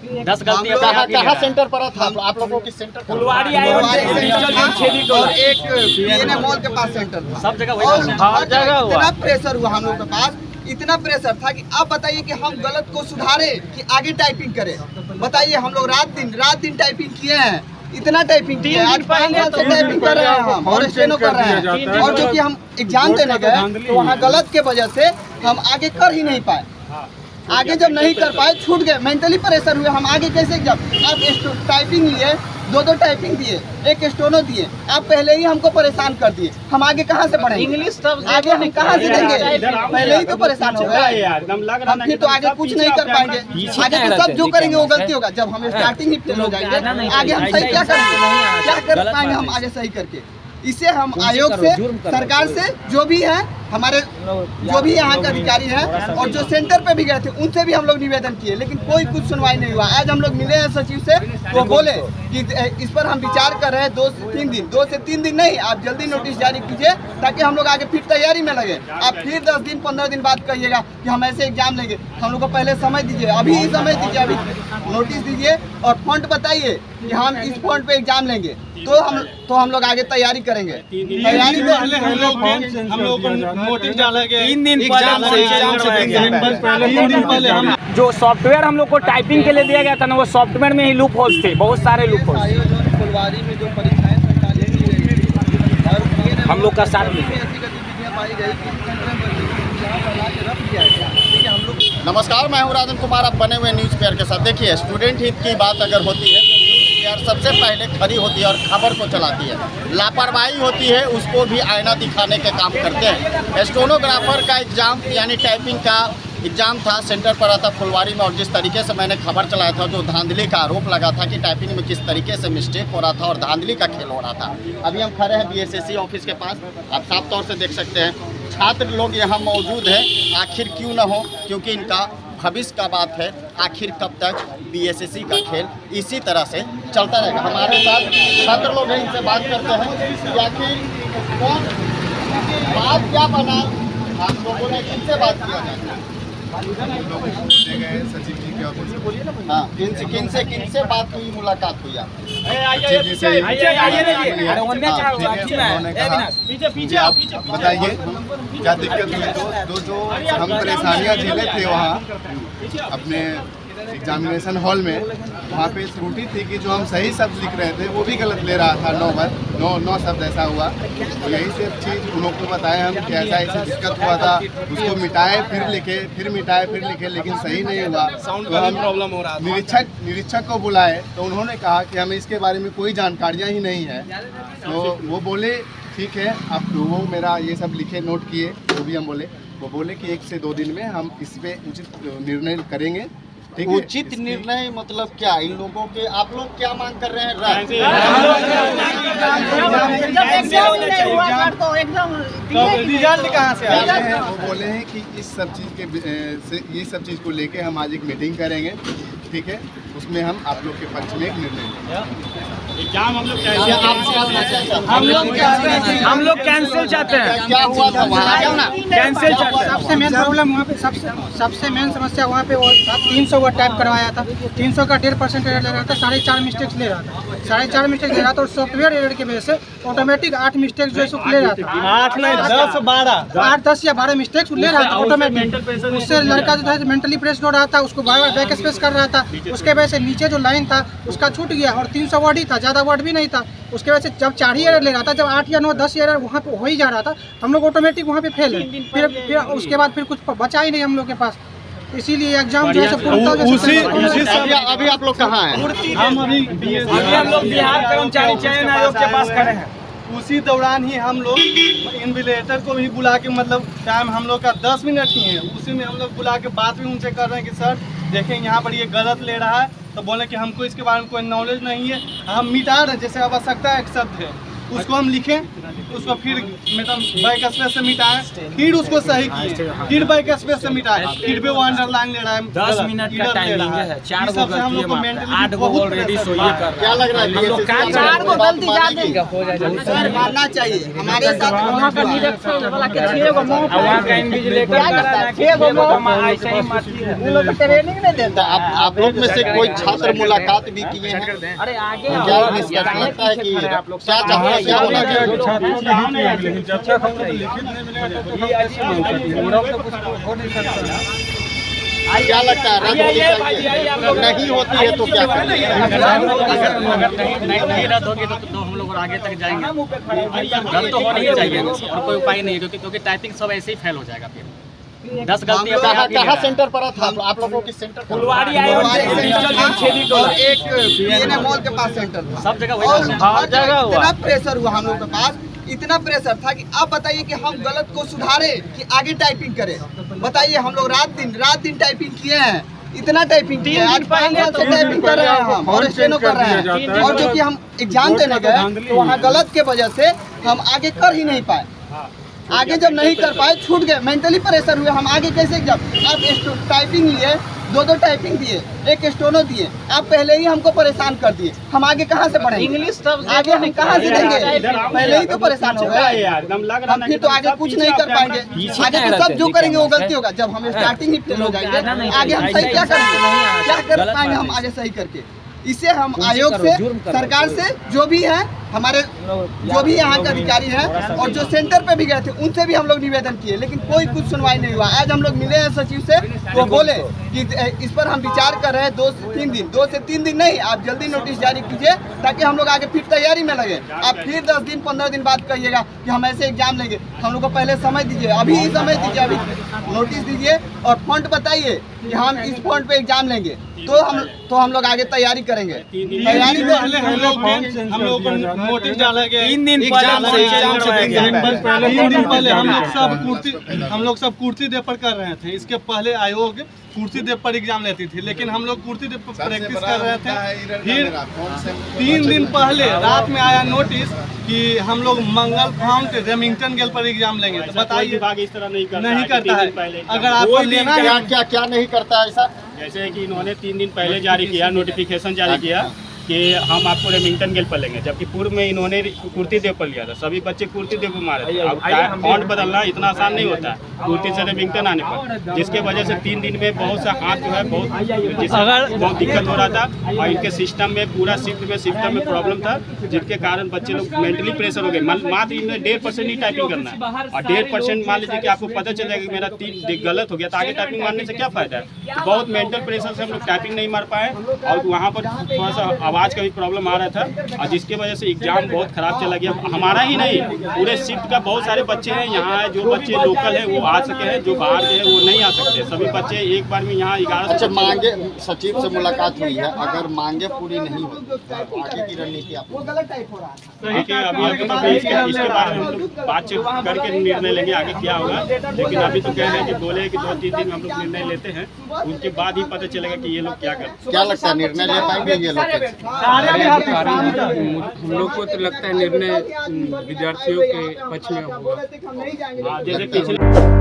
10 गलतियां कहाँ सेंटर पर था आप लोगों की सेंटर फुलवारी आए और एक पीएनए मॉल के पास सेंटर था। सब जगह और वही हर जगह इतना प्रेशर हुआ हम लोग के पास, इतना प्रेशर था कि आप बताइए कि हम गलत को सुधारे कि आगे टाइपिंग करें। बताइए, हम लोग रात दिन टाइपिंग किए हैं, इतना टाइपिंग किया है, आज 5 साल से टाइपिंग कर रहे हैं हम और स्टेनो कर रहे हैं। और जो कि हम एग्जाम देने गए तो वहाँ गलत के वजह से हम आगे कर ही नहीं पाए। आगे जब नहीं कर पाए, छूट गए, मेंटली प्रेशर हुए, हम आगे कैसे एग्जाम। आप टाइपिंग लिए, 2 टाइपिंग दिए, 1 स्टोनो दिए, आप पहले ही हमको परेशान कर दिए, हम आगे कहाँ से बढ़ेंगे? इंग्लिश आगे हम कहाँ से देंगे? पहले ही तो परेशान हो गए, हम फिर तो आगे कुछ नहीं कर पाएंगे। आगे तो सब जो करेंगे वो गलती होगा। जब हम स्टार्टिंग ही फेल हो जाएंगे, आगे हम सही क्या करेंगे? क्या कर पाएंगे हम आगे सही करके? इसे हम आयोग से, सरकार से, जो भी है हमारे, जो भी यहाँ के अधिकारी हैं और जो सेंटर पे भी गए थे, उनसे भी हम लोग निवेदन किए, लेकिन कोई कुछ सुनवाई नहीं हुआ। आज हम लोग मिले हैं सचिव से, वो बोले कि इस पर हम विचार कर रहे हैं 2 से 3 दिन नहीं, आप जल्दी नोटिस जारी कीजिए ताकि हम लोग आगे फिर तैयारी में लगे। आप फिर 10 दिन 15 दिन बाद कहिएगा कि हम ऐसे एग्जाम लेंगे। हम लोग को पहले समय दीजिए, अभी ही समय दीजिए, अभी नोटिस दीजिए और फंड बताइए कि हम इस फंड पे एग्जाम लेंगे, तो हम लोग आगे तैयारी करेंगे। तैयारी हम लोग नोटिस डालेंगे 3 दिन पहले हम जो सॉफ्टवेयर हम लोग को टाइपिंग के लिए दिया गया था ना, वो सॉफ्टवेयर में ही लूप होल्स थे, बहुत सारे लूप होल्स। फुलवारी में जो परीक्षाएं हम लोग का साथ में नमस्कार, मैं हूं राजन कुमार, आप बने हुए न्यूज़ पेयर के साथ। देखिए, स्टूडेंट हित की बात अगर होती है तो न्यूज़ पेयर सबसे पहले खड़ी होती है और खबर को चलाती है। लापरवाही होती है उसको भी आईना दिखाने के काम करते हैं। स्टेनोग्राफर का एग्ज़ाम यानी टाइपिंग का एग्ज़ाम था, सेंटर पर आता फुलवारी में, और जिस तरीके से मैंने खबर चलाया था, जो धांधली का आरोप लगा था कि टाइपिंग में किस तरीके से मिस्टेक हो रहा था और धांधली का खेल हो रहा था। अभी हम खड़े हैं बीएसएससी ऑफिस के पास, आप साफ तौर से देख सकते हैं छात्र लोग यहाँ मौजूद हैं। आखिर क्यों न हो, क्योंकि इनका भविष्य का बात है। आखिर कब तक बीएसएससी का खेल इसी तरह से चलता रहेगा? हमारे साथ छात्र लोग हैं, इनसे बात करते हैं कि आखिर कौन बात क्या बना, आप लोगों ने किनसे बात किया जाए? सचिव जी के ऑफिस से। हाँ, किनसे बात हुई, मुलाकात हुई आपकी? सचिव जी से बताइए क्या दिक्कत हुई। जो हम परेशानियाँ झेले थे वहाँ अपने एग्जामिनेशन हॉल में, वहाँ पे त्रुटि थी कि जो हम सही शब्द लिख रहे थे वो भी गलत ले रहा था। 9 शब्द ऐसा हुआ। तो यही सब चीज़ उन लोग को बताए हम कि ऐसा दिक्कत हुआ था, उसको मिटाए फिर लिखे, फिर मिटाए फिर लिखे, लेकिन सही नहीं हुआ। तो हम प्रॉब्लम हो रहा था। निरीक्षक को बुलाए तो उन्होंने कहा कि हमें इसके बारे में कोई जानकारियाँ ही नहीं है। तो वो बोले ठीक है, आप वो मेरा ये सब लिखे, नोट किए। वो भी हम बोले, वो बोले कि 1 से 2 दिन में हम इस पर उचित निर्णय करेंगे। उचित निर्णय मतलब क्या? इन लोगों के, आप लोग क्या मांग कर रहे हैं? रिजल्ट कहाँ से आया है? वो बोले हैं कि इस सब चीज़ को लेके हम आज एक मीटिंग करेंगे, ठीक है, उसमें हम आप लोग के पक्ष में एक निर्णय। एग्जाम हम लोग कैंसिल चाहते हैं। क्या हुआ था वहाँ? कैंसिल चाहते हैं। सबसे मेन प्रॉब्लम वहाँ पे, सबसे मेन समस्या वहाँ पे वो 300 वर्ड टाइप करवाया था। 300 का 1.5% एरर ले रहा था, 4.5 मिस्टेक्स ले रहा था, 4.5 मिस्टेक्स ले रहा था। और सॉफ्टवेयर एरर की वजह से ऑटोमेटिक 8 मिस्टेक्स जो है ले रहा था। 8 नहीं 10 12 8 10 या 12 मिस्टेक्स ले रहा था ऑटोमेटिक। उससे लड़का जो है मेंटली प्रेस हो रहा था, उसको बार बार बैक स्पेस कर रहा था। उसके वजह से नीचे जो लाइन था उसका छूट गया और 300 वर्ड ही था, ज़्यादा वर्ड भी नहीं था। उसके वजह से जब 4 ही एरर ले रहा था, जब 8 या 9 10 एरर वहाँ पे हो ही जा रहा था, हम लोग ऑटोमेटिक वहाँ पे फेल है। फिर उसके बाद फिर कुछ बचा ही नहीं हम लोग के पास, इसीलिए एग्जाम जो है अभी आप लोग कहाँ हैं? हम अभी हम लोग बिहार कर्मचारी चयन आयोग के पास खड़े हैं। उसी दौरान ही हम लोग इन्विजिलेटर को भी बुला के, मतलब टाइम हम लोग का 10 मिनट ही है, उसी में हम लोग बुला के बात भी उनसे कर रहे हैं कि सर देखें यहाँ पर ये गलत ले रहा है। तो बोले कि हमको इसके बारे में कोई नॉलेज नहीं है, हम मिटा रहे, जैसे आवश्यकता एक शब्द है उसको हम लिखें उसको फिर मतलब बैक स्पेस से मिटाएं, फिर उसको सही किए, फिर बैक स्पेस से मिटाएं, फिर भी वो अंडरलाइन ले रहा है, 10 मिनट का टाइमिंग है, 4 गो हम लोग को गलती मेंटली 8 गो ऑलरेडी सो ये कर क्या लग रहा है हम लोग काम 4 गो गलती ज्यादा हो जाएगा सर, मानना चाहिए हमारे साथ। वहाँ का निरीक्षण वाला के 6 गो मौत वहाँ का इन्विजिलेटर क्या करता है, 6 गो मौत ऐसे ही मारती है। उन लोग को ट्रेनिंग नहीं देता। आप लोग में से कोई छात्र मुलाकात भी किए हैं? अरे आगे क्या निष्कर्ष लगता है कि क्या चाहते हैं, क्या होना चाहिए? क्या लगता है राजनीति नहीं होती है तो क्या करें? नहीं रद्द होगी तो हम लोग और आगे तक जाएंगे। रद्द तो होनी ही चाहिए और कोई उपाय नहीं है क्योंकि टाइपिंग सब ऐसे ही फेल हो जाएगा फिर 10 गलतियां कहाँ सेंटर पर था आप लोगों की? सेंटर फुलवाड़ी आए और एक PNA मॉल के पास सेंटर था, सब जगह और वही हर जगह इतना प्रेशर हुआ हम लोग के पास, इतना प्रेशर था कि आप बताइए कि हम गलत को सुधारे कि आगे टाइपिंग करें। बताइए, हम लोग रात दिन टाइपिंग किए हैं, इतना टाइपिंग किए हैं, आज 5 साल से टाइपिंग कर रहे हैं हम और स्टेनो कर रहे हैं। और जो कि हम एग्जाम देने गए तो वहाँ गलत के वजह से हम आगे कर ही नहीं पाए। आगे जब नहीं कर पाए, छूट गए, मेंटली प्रेशर हुए, हम आगे कैसे एग्जाम। आप टाइपिंग लिए, 2 टाइपिंग दिए, 1 स्टोनो दिए, आप पहले ही हमको परेशान कर दिए, हम आगे कहाँ से पढ़ेंगे? इंग्लिश आगे हम कहाँ से देंगे? पहले ही तो परेशान हो गए, हम फिर तो आगे कुछ नहीं कर पाएंगे। आगे तो सब जो करेंगे वो गलती होगा। जब हम स्टार्टिंग ही फेल हो जाएंगे, आगे हम सही क्या करेंगे? क्या कर पाएंगे हम आगे सही करके? इसे हम आयोग से, सरकार से, जो भी है हमारे, जो भी यहाँ के अधिकारी हैं और जो सेंटर पे भी गए थे, उनसे भी हम लोग निवेदन किए, लेकिन कोई कुछ सुनवाई नहीं हुआ। आज हम लोग मिले हैं सचिव से, वो बोले कि इस पर हम विचार कर रहे हैं 2 से 3 दिन नहीं, आप जल्दी नोटिस जारी कीजिए ताकि हम लोग आगे फिर तैयारी में लगे। आप फिर 10 दिन 15 दिन बाद कहिएगा कि हम ऐसे एग्जाम लेंगे। हम लोग को पहले समय दीजिए, अभी ही समय दीजिए, अभी नोटिस दीजिए और फंड बताइए कि हम इस फंड पे एग्जाम लेंगे, तो हम लोग आगे तैयारी करेंगे। तैयारी पहले हम लोग नोटिस डाला गया 3 दिन पहले हम लोग सब कुर्सी दे पर कर रहे थे। इसके पहले आयोग कुर्सी दे पर एग्जाम लेती थी, लेकिन हम लोग कुर्सी दे पर प्रैक्टिस कर रहे थे। फिर 3 दिन पहले रात में आया नोटिस कि हम लोग मंगल फाउंट रेमिंगटन गेल पर एग्जाम लेंगे। तो बताइए, विभाग इस तरह नहीं करता है। अगर आपको लेना है, क्या नहीं करता है ऐसा? जैसे कि इन्होंने 3 दिन पहले जारी किया, नोटिफिकेशन जारी किया कि हम आपको रेमिंगटन गेल पर लेंगे, जबकि पूर्व में इन्होंने कुर्ती देव पर लिया था। सभी बच्चे कुर्ती देव पर मारे थे। अब फॉन्ट बदलना इतना आसान नहीं होता है कुर्ती से रेमिंगटन आने पर, जिसके वजह से 3 दिन में बहुत सा हाथ जो है बहुत दिक्कत हो रहा था। और इनके सिस्टम में, पूरा सिस्टम में प्रॉब्लम था, जिसके कारण बच्चे लोग मेंटली प्रेशर हो गए। मात्र इनमें 1.5% ही टाइपिंग करना है, और 1.5% मान लीजिए कि आपको पता चलेगा कि मेरा 3 गलत हो गया, तो आगे टाइपिंग मारने से क्या फायदा है? तो बहुत मेंटल प्रेशर से हम लोग टाइपिंग नहीं मार पाए, और वहाँ पर थोड़ा सा आवाज़ का भी प्रॉब्लम आ रहा था, और जिसके वजह से एग्जाम बहुत खराब चला गया। हमारा ही नहीं, पूरे शिफ्ट का बहुत सारे बच्चे हैं यहाँ, जो बच्चे लोकल है वो आ सके हैं, जो बाहर के हैं वो नहीं आ सकते। सभी बच्चे एक बार में यहाँ 11। अच्छा, मांगे सचिव से मुलाकात हुई है, अगर मांगे पूरी नहीं होती तो आगे की रणनीति आप? वो गलत टाइप हो रहा था। देखिए, अभी इसके बारे में हम लोग बातचीत करके निर्णय लेंगे आगे क्या होगा, लेकिन अभी तो कह रहे हैं कि बोले कि 2-3 दिन हम लोग निर्णय लेते हैं, उसके बाद ही पता चलेगा कि ये लोग क्या करते। क्या लगता है, निर्णय ले पाएंगे ये लोग? हम लोग को तो लगता है निर्णय विद्यार्थियों के पक्ष में होगा। जैसे पिछले